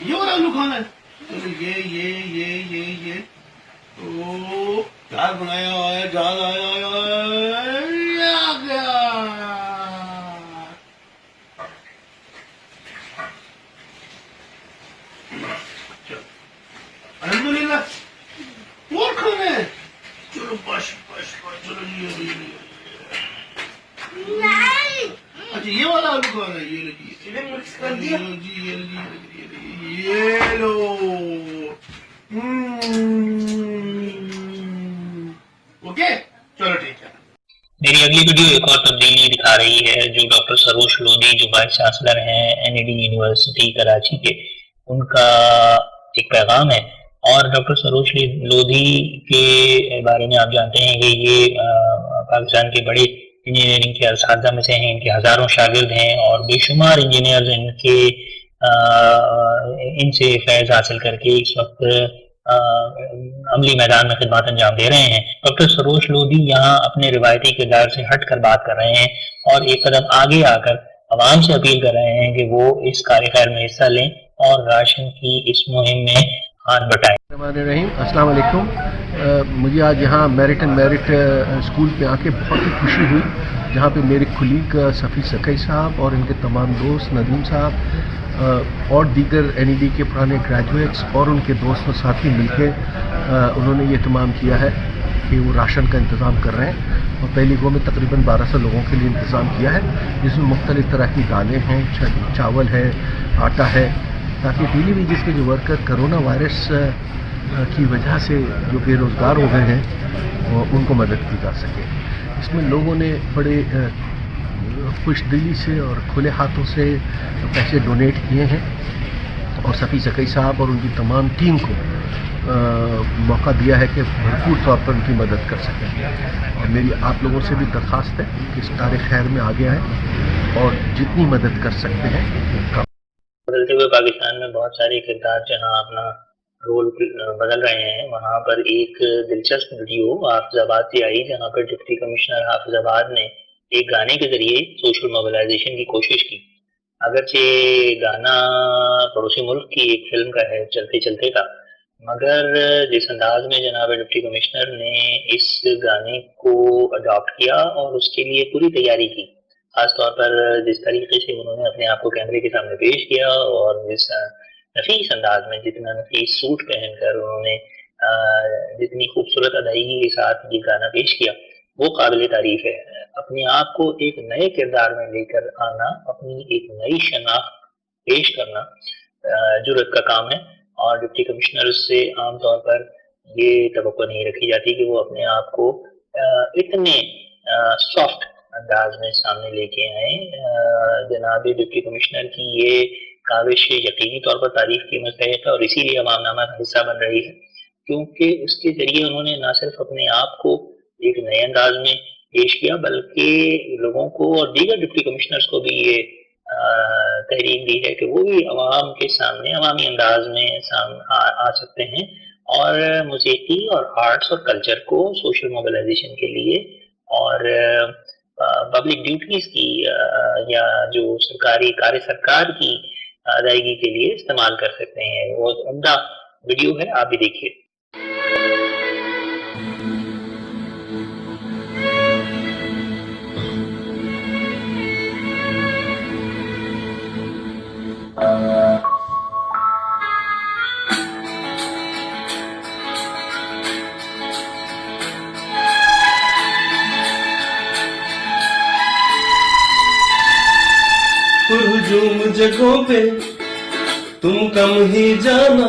یہ والا آلو کھانا ہے۔ چلو یہ تو جال بنایا ہوا ہے، جال آیا آ گیا۔ الحمدللہ اور کھانا ہے، چلو بس چلو اچھا یہ والا آلو کھانا ہے، یہ لو اوکے، چلو ٹھیک ہے۔ میری اگلی ویڈیو ایک اور تبدیلی دکھا رہی ہے جو ڈاکٹر سروش لودھی جو وائس چانسلر ہیں NAD یونیورسٹی کراچی کے، ان کا ایک پیغام ہے۔ اور ڈاکٹر سروش لودھی کے بارے میں آپ جانتے ہیں کہ یہ پاکستان کے بڑے انجینئرنگ کے اساتذہ میں سے ہیں، ان کے ہزاروں شاگرد ہیں اور بے شمار انجینئرز ان سے فیض حاصل کر کے اس وقت عملی میدان میں خدمات انجام دے رہے ہیں۔ ڈاکٹر سروش لودھی یہاں اپنے روایتی کردار سے ہٹ کر بات کر رہے ہیں اور ایک قدم آگے آ کر عوام سے اپیل کر رہے ہیں کہ وہ اس کار خیر میں حصہ لیں اور راشن کی اس مہم میں ہاتھ بٹائیں۔ السلام علیکم۔ مجھے آج یہاں میرٹ اینڈ میرٹ اسکول پہ آ کے بہت ہی خوشی ہوئی، جہاں پہ میرے کلیگ صفی سکی صاحب اور ان کے تمام دوست ندیم صاحب اور دیگر NAD کے پرانے گریجویٹس اور ان کے دوست و ساتھی مل کے انہوں نے یہ اہتمام کیا ہے کہ وہ راشن کا انتظام کر رہے ہیں، اور پہلی گو میں تقریباً 1200 لوگوں کے لیے انتظام کیا ہے، جس میں مختلف طرح کی دالیں ہیں، چاول ہے، آٹا ہے، تاکہ ڈیلی ویجز کے جو ورکر کرونا وائرس کی وجہ سے جو بے روزگار ہو گئے ہیں ان کو مدد کی جا سکے۔ اس میں لوگوں نے بڑے خوش دلی سے اور کھلے ہاتھوں سے پیسے ڈونیٹ کیے ہیں، اور صفی سکی صاحب اور ان کی تمام ٹیم کو موقع دیا ہے کہ بھرپور طور پر ان کی مدد کر سکیں۔ اور میری آپ لوگوں سے بھی درخواست ہے کہ اس کار خیر میں آگے آئیں اور جتنی مدد کر سکتے ہیں۔ بدلتے ہوئے پاکستان میں بہت سارے کردار جہاں اپنا رول بدل رہے ہیں، وہاں پر ایک دلچسپ ویڈیو حافظ آباد سے آئی جہاں پر ڈپٹی کمشنر حافظ آباد نے ایک گانے کے ذریعے سوشل موبلائزیشن کی کوشش کی. اگرچہ گانا پڑوسی ملک کی ایک فلم کا ہے چلتے چلتے کا، مگر جس انداز میں جناب ڈپٹی کمشنر نے اس گانے کو اڈاپٹ کیا اور اس کے لیے پوری تیاری کی، خاص طور پر جس طریقے سے انہوں نے اپنے آپ کو کیمرے کے سامنے پیش کیا اور جس نفیس انداز میں، جتنا نفیس سوٹ پہن کر انہوں نے جتنی خوبصورت ادائیگی کے ساتھ یہ گانا پیش کیا، وہ قابل تعریف ہے. اپنے آپ کو ایک نئے کردار میں لے کر آنا، اپنی ایک نئی شناخت پیش کرنا جرأت کا کام ہے، اور ڈپٹی کمشنر سے عام طور پر یہ توقع نہیں رکھی جاتی کہ وہ اپنے آپ کو اتنے سافٹ انداز میں سامنے لے کے آئیں. جناب ڈپٹی کمشنر کی یہ کاوش یقینی طور پر تعریف کی مستحق ہے، اور اسی لیے عوام نامہ کا حصہ بن رہی ہے، کیونکہ اس کے ذریعے انہوں نے نہ صرف اپنے آپ کو ایک نئے انداز میں پیش کیا، بلکہ لوگوں کو اور دیگر ڈپٹی کمشنرز کو بھی یہ تحریک دی ہے کہ وہ بھی عوام کے سامنے عوامی انداز میں آ سکتے ہیں، اور موسیقی اور آرٹس اور کلچر کو سوشل موبلائزیشن کے لیے اور پبلک ڈیوٹیز کی یا جو سرکاری کار سرکار کی ادائیگی کے لیے استعمال کر سکتے ہیں. وہ عمدہ ویڈیو ہے، آپ بھی دیکھیے. ہجوم جگہوں پہ تم کم ہی جانا،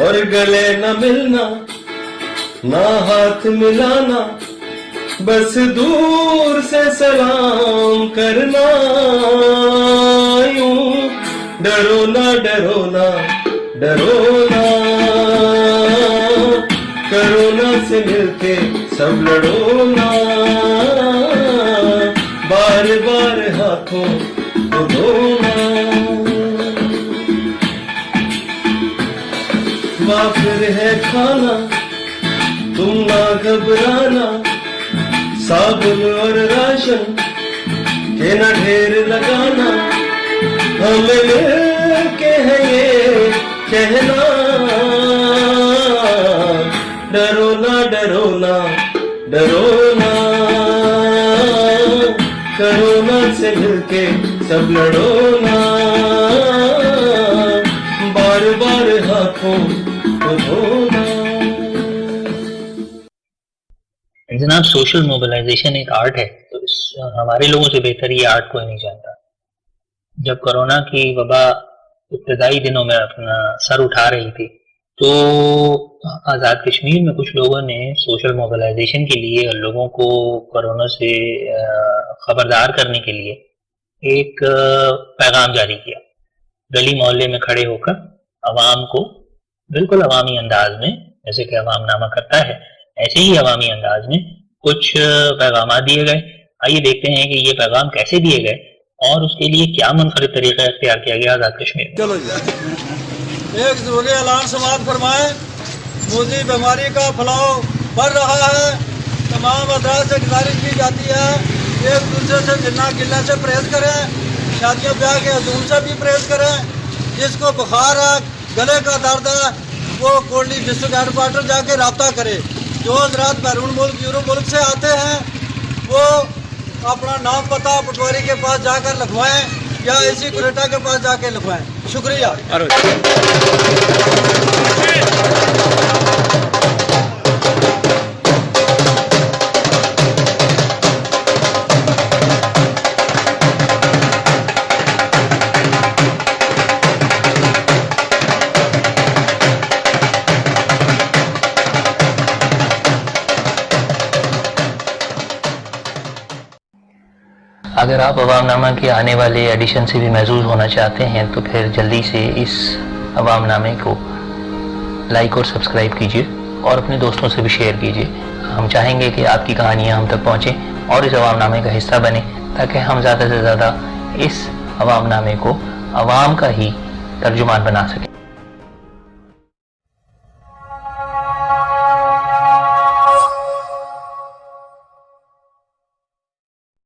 اور گلے نہ ملنا نہ ہاتھ ملانا، بس دور سے سلام کرنا. یوں ڈرو نہ ڈرو نہ ڈرو نہ، کرونا سے مل کے سب لڑو نا، بار بار ہاتھوں کو دھونا. وافر ہے کھانا تم نہ گھبرانا، صابن اور راشن کے نہ ڈھیر لگانا، ہم مل کے ہے یہ کہنا، ڈرو نہ ڈرو نہ ڈرو نہ، کرونا سے مل کے سب لڑو نا، بار بار ہاتھوں کو دھونا. جناب سوشل موبلائزیشن ایک آرٹ ہے، تو ہمارے لوگوں سے بہتر یہ آرٹ کوئی نہیں جانتا. جب کرونا کی وبا ابتدائی دنوں میں اپنا سر اٹھا رہی تھی، تو آزاد کشمیر میں کچھ لوگوں نے سوشل موبلائزیشن کے لیے اور لوگوں کو کرونا سے خبردار کرنے کے لیے ایک پیغام جاری کیا. گلی محلے میں کھڑے ہو کر عوام کو بالکل عوامی انداز میں، جیسے کہ عوام نامہ کرتا ہے ایسے ہی عوامی انداز میں کچھ پیغامات دیے گئے. آئیے دیکھتے ہیں کہ یہ پیغام کیسے دیے گئے اور اس کے لیے کیا منفرد طریقہ اختیار کیا گیا آزاد کشمیر میں. چلو جی ایک ضروری اعلان سماعت فرمائیں. موذی بیماری کا پھیلاؤ بڑھ رہا ہے. تمام افراد سے گزارش کی جاتی ہے ایک دوسرے سے ملنا گلنے سے پرہیز کریں. شادیوں بیاہ کے ہجوم سے بھی پرہیز کریں. جس کو بخار ہے، گلے کا درد ہے، وہ کوٹلی ڈسٹرکٹ ہیڈ کوارٹر جا کے رابطہ کرے. جو حضرات بیرون ملک یورپ ملک سے آتے ہیں وہ اپنا نام پتہ پٹواری کے پاس جا کر لکھوائیں یا اسی کوریٹا کے پاس جا کے لکھوائیں. شکریہ. اگر آپ عوام نامہ کے آنے والے ایڈیشن سے بھی محظوظ ہونا چاہتے ہیں تو پھر جلدی سے اس عوام نامے کو لائک اور سبسکرائب کیجیے اور اپنے دوستوں سے بھی شیئر کیجیے. ہم چاہیں گے کہ آپ کی کہانیاں ہم تک پہنچیں اور اس عوام نامے کا حصہ بنیں، تاکہ ہم زیادہ سے زیادہ اس عوام نامے کو عوام کا ہی ترجمان بنا سکیں.